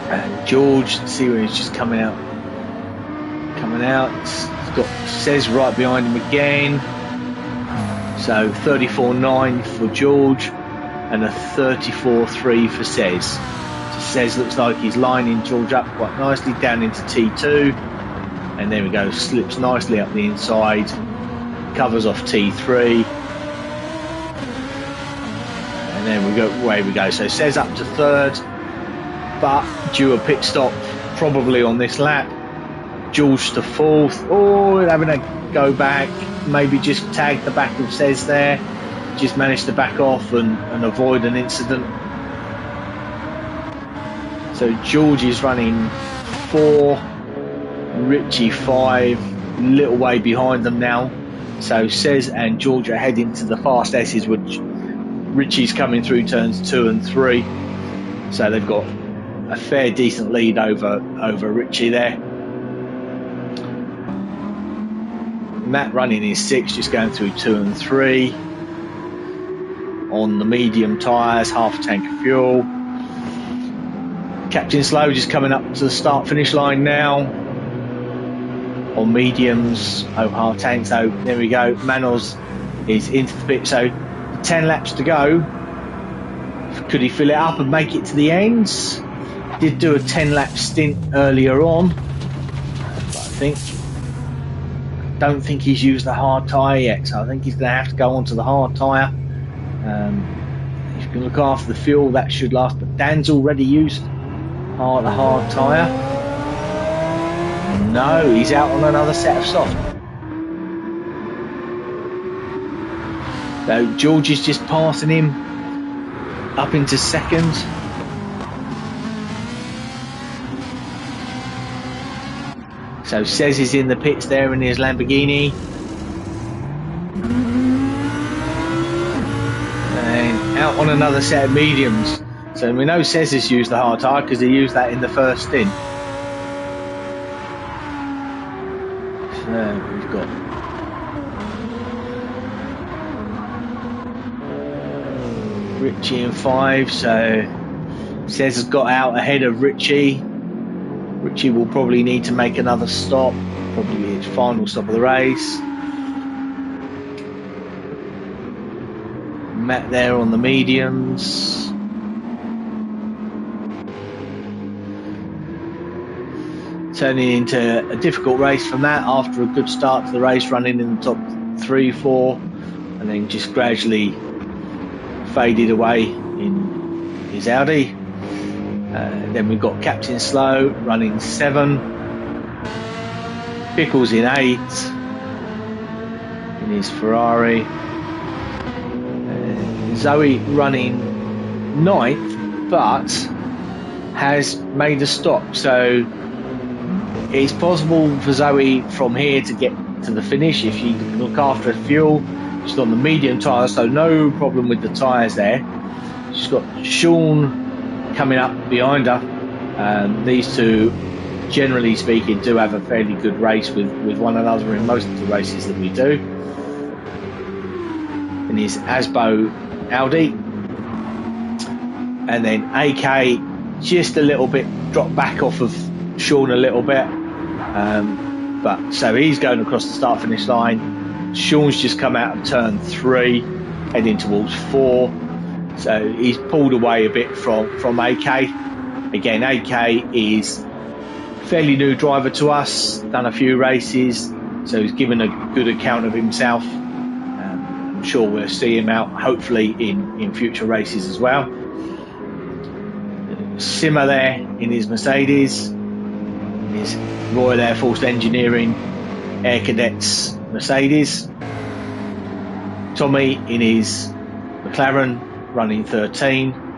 And George, see when he's just coming out. He's got Says right behind him again. So 34.9 for George and a 34.3 for Says. So Says looks like he's lining George up quite nicely down into T2. And there we go, slips nicely up the inside, covers off T3. And then away we go. So Says up to third, but due a pit stop probably on this lap. George to fourth. Oh, having to go back, maybe just tag the back of Says there. Just managed to back off and avoid an incident. So George is running 4, Richie 5, little way behind them now. So Says and George are heading to the fast S's, which Richie's coming through turns 2 and 3. So they've got a fair decent lead over Richie there. Matt running his 6, just going through 2 and 3. On the medium tyres, half a tank of fuel. Captain Slow just coming up to the start finish line now. On mediums, half tank. So there we go. Manos is into the pit. So 10 laps to go. Could he fill it up and make it to the ends? Did do a 10 lap stint earlier on, but I don't think he's used the hard tyre yet, so I think he's going to have to go onto the hard tyre. If you can look after the fuel, that should last, but Dan's already used the hard tyre. No, he's out on another set of soft. So George is just passing him up into second. So Says he's in the pits there in his Lamborghini. And out on another set of mediums. So we know Says has used the hard tyre because he used that in the first stint. So we've got Richie in 5. So Says has got out ahead of Richie. Richie will probably need to make another stop, probably his final stop of the race. Matt there on the mediums. Turning into a difficult race from that after a good start to the race, running in the top 3, 4, and then just gradually faded away in his Audi. Then we've got Captain Slow running 7, Pickles in 8 in his Ferrari, Zoe running 9th but has made a stop, so it's possible for Zoe from here to get to the finish if she can look after her fuel. She's on the medium tyres, so no problem with the tyres there. She's got Sean coming up behind her. These two, generally speaking, do have a fairly good race with one another in most of the races that we do. And his Asbo Audi. And then AK just a little bit, dropped back off of Sean a little bit. But so he's going across the start finish line. Sean's just come out of turn 3, heading towards 4. So he's pulled away a bit from AK. Again, AK is a fairly new driver to us, done a few races, so he's given a good account of himself. I'm sure we'll see him out, hopefully, in future races as well. Simmer there in his Mercedes, his Royal Air Force Engineering Air Cadets Mercedes. Tommy in his McLaren running 13.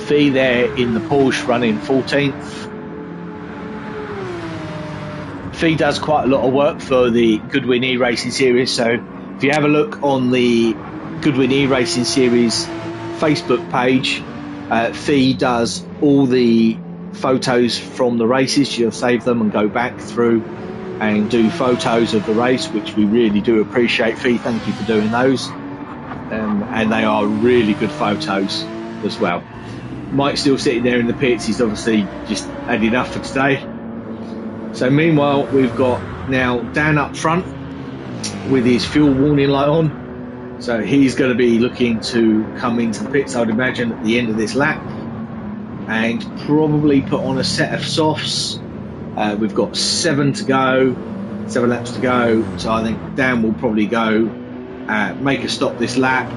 Fee there in the Porsche running 14th. Fee does quite a lot of work for the Goodwin E-Racing Series, so if you have a look on the Goodwin E-Racing Series Facebook page, Fee does all the photos from the races. You'll save them and go back through and do photos of the race, which we really do appreciate. Fee, thank you for doing those, and they are really good photos as well. Mike's still sitting there in the pits. He's obviously just had enough for today. So meanwhile, we've got now Dan up front with his fuel warning light on. So he's going to be looking to come into the pits, I would imagine, at the end of this lap, and probably put on a set of softs. We've got 7 laps to go. So I think Dan will probably go make a stop this lap,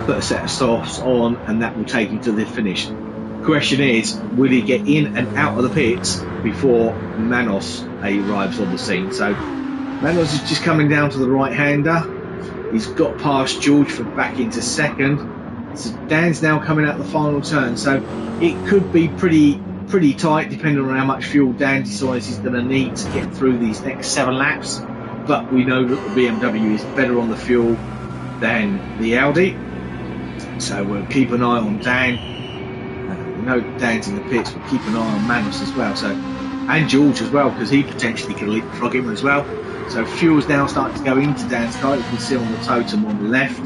put a set of softs on, and that will take him to the finish. Question is, will he get in and out of the pits before Manos arrives on the scene? So Manos is just coming down to the right-hander. He's got past George for back into second. So Dan's now coming out the final turn. So it could be pretty tight, depending on how much fuel Dan decides he's going to need to get through these next 7 laps. But we know that the BMW is better on the fuel than the Audi. So we'll keep an eye on Dan. We know Dan's in the pits, but keep an eye on Manos as well. So, and George as well, because he potentially could leapfrog him as well. So fuel's now starting to go into Dan's car. You can see on the totem on the left,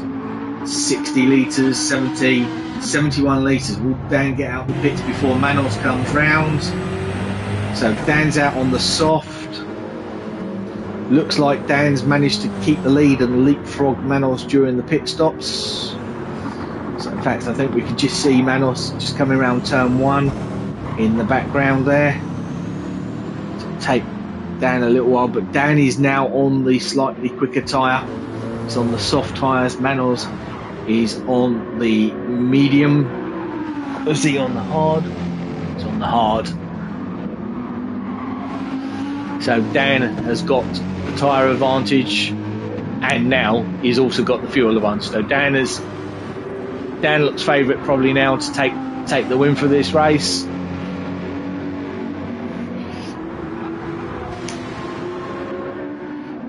60 litres, 70, 71 litres. Will Dan get out the pits before Manos comes round? So Dan's out on the soft. Looks like Dan's managed to keep the lead and leapfrog Manos during the pit stops. So in fact, I think we can just see Manos just coming around turn 1 in the background there. It'll take Dan a little while, but Dan is now on the slightly quicker tyre. It's on the soft tyres. Manos is on the medium. Is he on the hard? It's on the hard. So Dan has got the tyre advantage, and now he's also got the fuel advantage. So Dan looks favourite probably now to take the win for this race.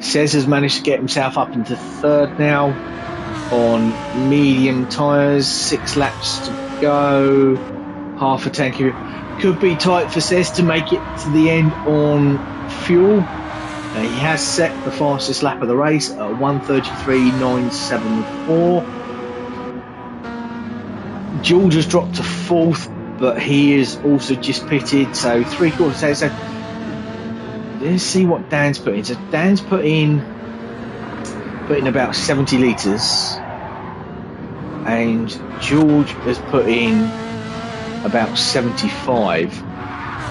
Cez has managed to get himself up into third now on medium tyres. 6 laps to go. Half a tank. Could be tight for Cez to make it to the end on fuel. He has set the fastest lap of the race at 1:33.974. George has dropped to 4th, but he is also just pitted, so 3/4. So let's see what Dan's put in. So Dan's put in about 70 litres, and George has put in about 75.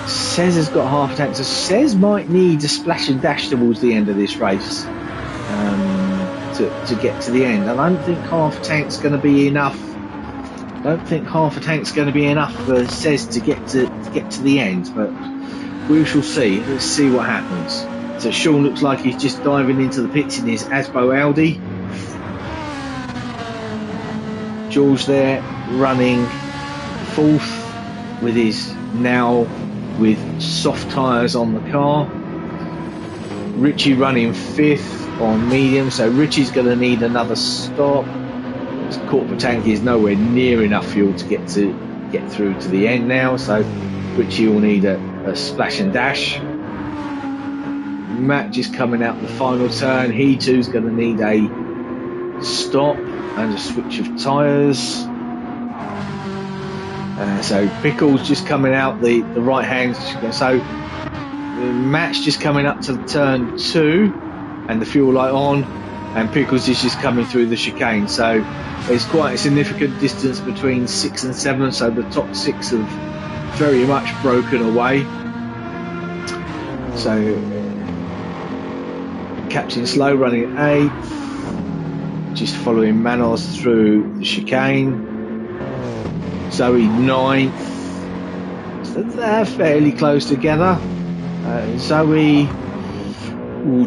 Cez has got half a tank, so Cez might need a splash and dash towards the end of this race to get to the end. And I don't think half a tank's going to be enough. I don't think half a tank's going to be enough for Cez to get to the end, but we shall see. Let's see what happens. So Sean looks like he's just diving into the pits in his Asbo Audi. George there running 4th with his now with soft tyres on the car. Richie running 5th on medium, so Richie's going to need another stop. His quarter tank is nowhere near enough fuel to get through to the end now, so Richie will need a splash and dash. Matt just coming out the final turn. He too's going to need a stop and a switch of tyres. So Pickles just coming out the right hand. So Matt's just coming up to turn 2 and the fuel light on, and Pickles is just coming through the chicane. So there's quite a significant distance between 6 and 7. So the top 6 have very much broken away. So Captain Slow running 8th, just following Manos through the chicane. Zoe 9th, so they're fairly close together. Zoe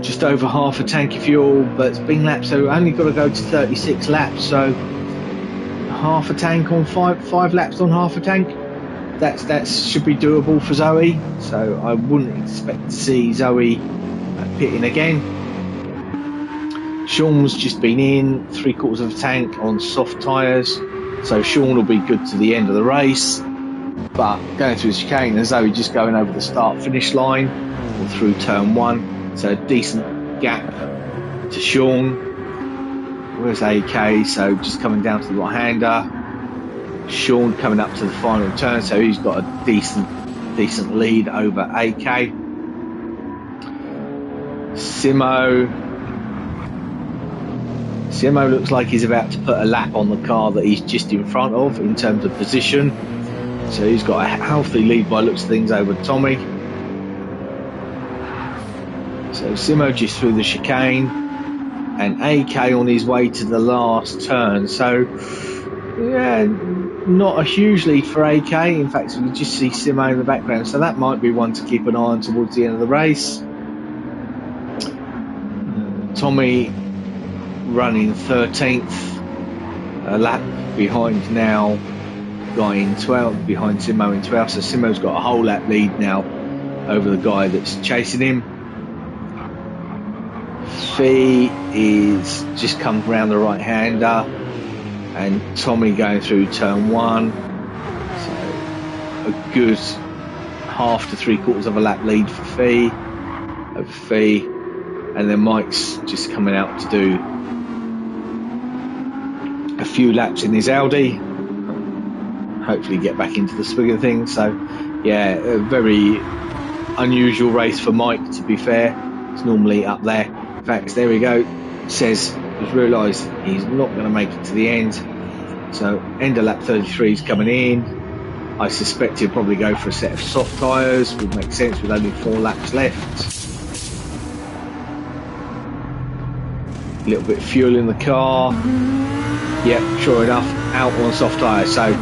just over half a tank of fuel, but it's been lapped, so only got to go to 36 laps, so half a tank on 5 laps on half a tank. That should be doable for Zoe, so I wouldn't expect to see Zoe pitting again. Sean's just been in 3/4 of a tank on soft tyres, so Sean will be good to the end of the race, but going through the chicane and Zoe just going over the start finish line or through turn 1, so a decent gap to Sean. Where's AK? So just coming down to the right hander. Sean coming up to the final turn, so he's got a decent lead over AK. Simo looks like he's about to put a lap on the car that he's just in front of in terms of position, so he's got a healthy lead by looks of things over Tommy. So Simo just through the chicane and AK on his way to the last turn, so yeah, not a huge lead for AK. In fact, you just see Simo in the background, so that might be one to keep an eye on towards the end of the race. Tommy running 13th, a lap behind now, guy in 12th, behind Simo in 12th, so Simo's got a whole lap lead now over the guy that's chasing him. Fee is just come round the right hander, and Tommy going through turn 1, so a good half to 3/4 of a lap lead for Fee over Fee, and then Mike's just coming out to do a few laps in his Audi, hopefully get back into the swing of things. So yeah, a very unusual race for Mike, to be fair. It's normally up there. In fact, there we go, says he's realised he's not going to make it to the end, so end of lap 33 is coming in. I suspect he'll probably go for a set of soft tyres, would make sense with only 4 laps left. A little bit of fuel in the car. Yep, sure enough, out on soft tyres. So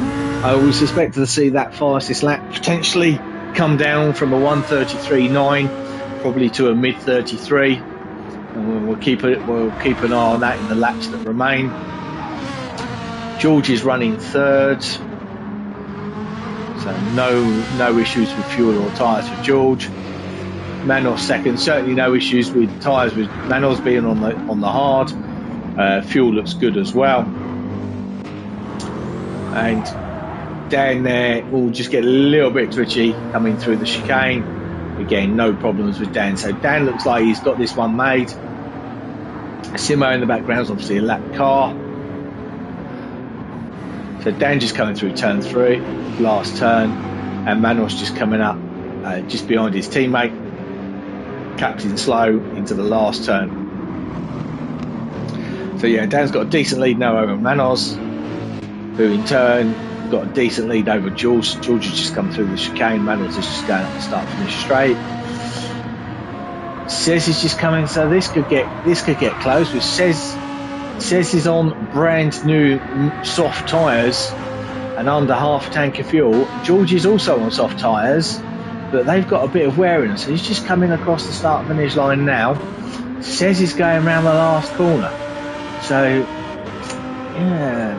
I would suspect to see that fastest lap potentially come down from a 1:33.9 probably to a mid 33, and we'll keep an eye on that in the laps that remain. George is running 3rd, so no issues with fuel or tyres for George. Manos 2nd, certainly no issues with tyres with Manos being on the hard. Fuel looks good as well. And Dan there will just get a little bit twitchy coming through the chicane. Again, no problems with Dan. So Dan looks like he's got this one made. Simo in the background is obviously a lap car. So Dan just coming through turn 3, last turn, and Manos just coming up just behind his teammate, Captain Slow, into the last turn. So yeah, Dan's got a decent lead now over Manos, who in turn got a decent lead over George. George has just come through the chicane. Manos is just going up the start finish straight. Says is just coming, so this could get close. With Says is on brand new soft tyres and under half a tank of fuel. George is also on soft tyres, but they've got a bit of wear in them, so he's just coming across the start finish line now. Says he's going around the last corner, so yeah,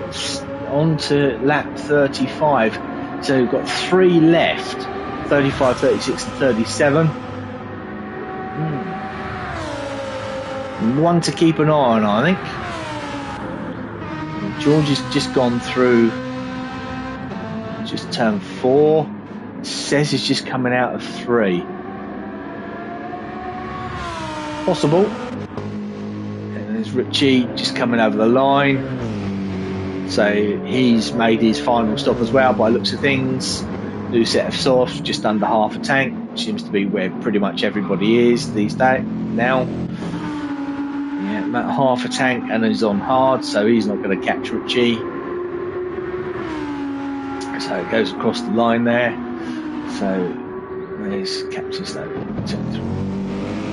on to lap 35. So we've got 3 left, 35, 36 and 37. One to keep an eye on, I think. George has just gone through just turn 4. Says he's just coming out of 3. Possible. And there's Richie just coming over the line. So he's made his final stop as well by looks of things. New set of softs, just under half a tank. Seems to be where pretty much everybody is these days now. Yeah, about half a tank, and he's on hard, so he's not going to catch Richie. So it goes across the line there. So there's Captain Slow.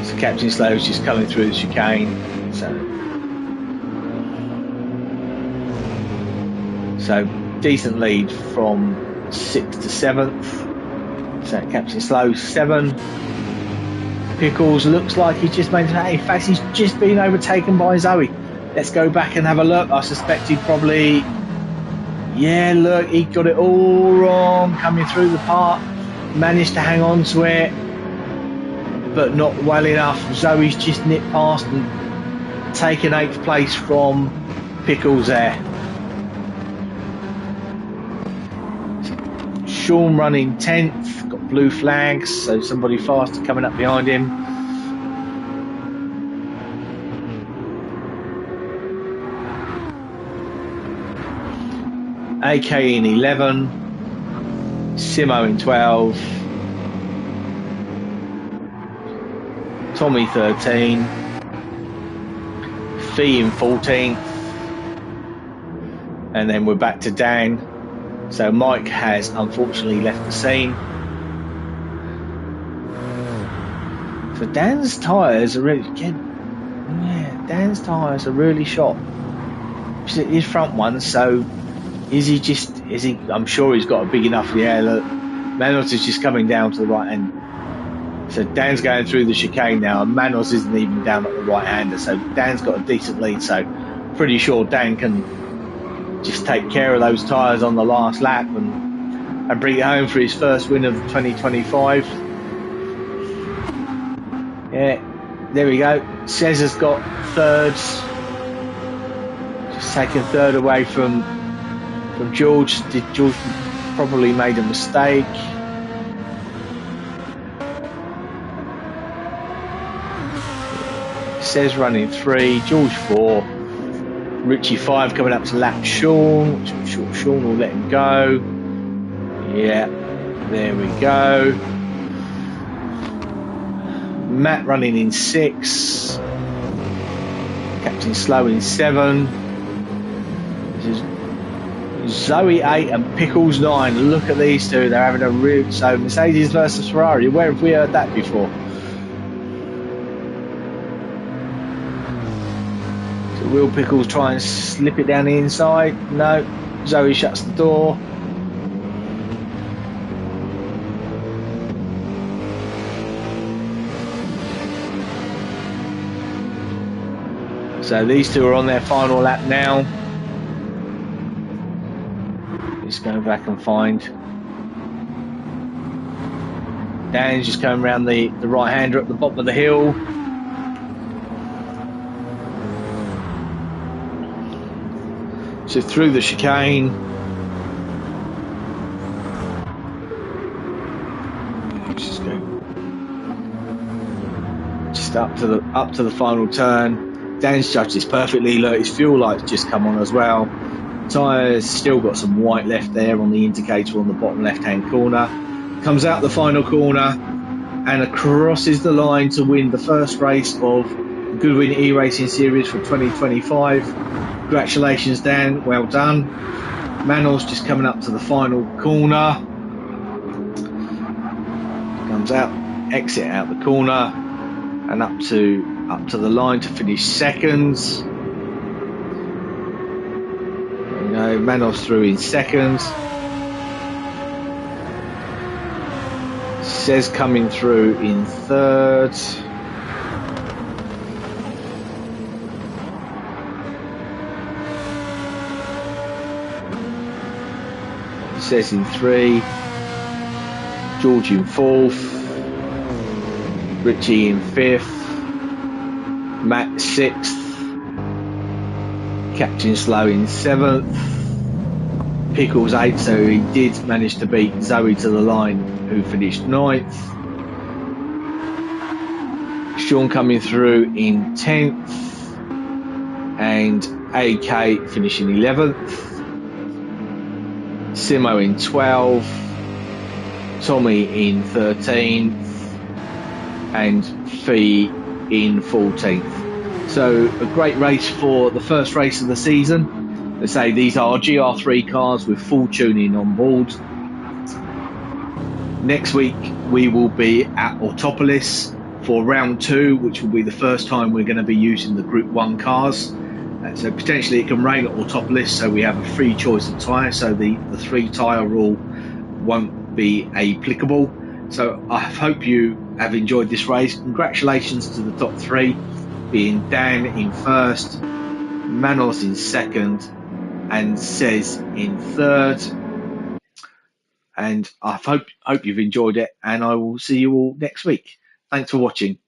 So Captain Slow's just coming through the chicane. So decent lead from 6th to 7th. So Captain Slow 7. Pickles looks like he's just made it. In fact, he's just been overtaken by Zoe. Let's go back and have a look. I suspect he probably... Yeah, look, he got it all wrong coming through the park. Managed to hang on to it, but not well enough. Zoe's just nipped past and taken 8th place from Pickles there. Sean running 10th, got blue flags, so somebody faster coming up behind him. AK in 11, Simo in 12, Tommy 13, Fee in 14th, and then we're back to Dan. So Mike has unfortunately left the scene. So Dan's tyres are really Dan's tyres are really shot. His front one, so I'm sure he's got a big enough, look, Manos is just coming down to the right hand. So Dan's going through the chicane now, and Manos isn't even down at the right hander, so Dan's got a decent lead, so pretty sure Dan can just take care of those tyres on the last lap and bring it home for his first win of 2025. Yeah, there we go. Cesar's got thirds, just taking third away from George. George probably made a mistake. Cez running 3, George 4, Richie 5 coming up to lap Sean, which I'm sure Sean will let him go. Yeah, there we go. Matt running in 6, Captain Slow in 7. This is Zoe 8 and Pickles 9. Look at these two, they're having a real... So Mercedes versus Ferrari, where have we heard that before? So will Pickles try and slip it down the inside? No, Zoe shuts the door. So these two are on their final lap now. Just going back and find. Dan's just coming around the right hander at the bottom of the hill. So through the chicane. Just go. Just up to the final turn. Dan's judged this perfectly. Look, his fuel light's just come on as well. Tyres still got some white left there on the indicator on the bottom left hand corner. Comes out the final corner and crosses the line to win the first race of the Goodwin E-Racing Series for 2025. Congratulations, Dan, well done. Manuel's just coming up to the final corner. Comes out, exit out the corner and up to the line to finish seconds. Manos through in seconds. Cez coming through in third. Cez in 3. George in 4th. Richie in 5th. Matt 6th. Captain Slow in 7th. Pickles 8th, so he did manage to beat Zoe to the line, who finished 9th. Sean coming through in 10th. And AK finishing 11th. Simo in 12th. Tommy in 13th. And Fee in 14th. So a great race for the first race of the season. They say these are GR3 cars with full tuning on board. Next week we will be at Autopolis for round 2, which will be the first time we're going to be using the Group 1 cars. So potentially it can rain or topless, so we have a free choice of tyre, so the 3 tyre rule won't be applicable. So I hope you have enjoyed this race. Congratulations to the top 3, being Dan in first, Manos in second, and Says in third. And I hope you've enjoyed it, and I will see you all next week. Thanks for watching.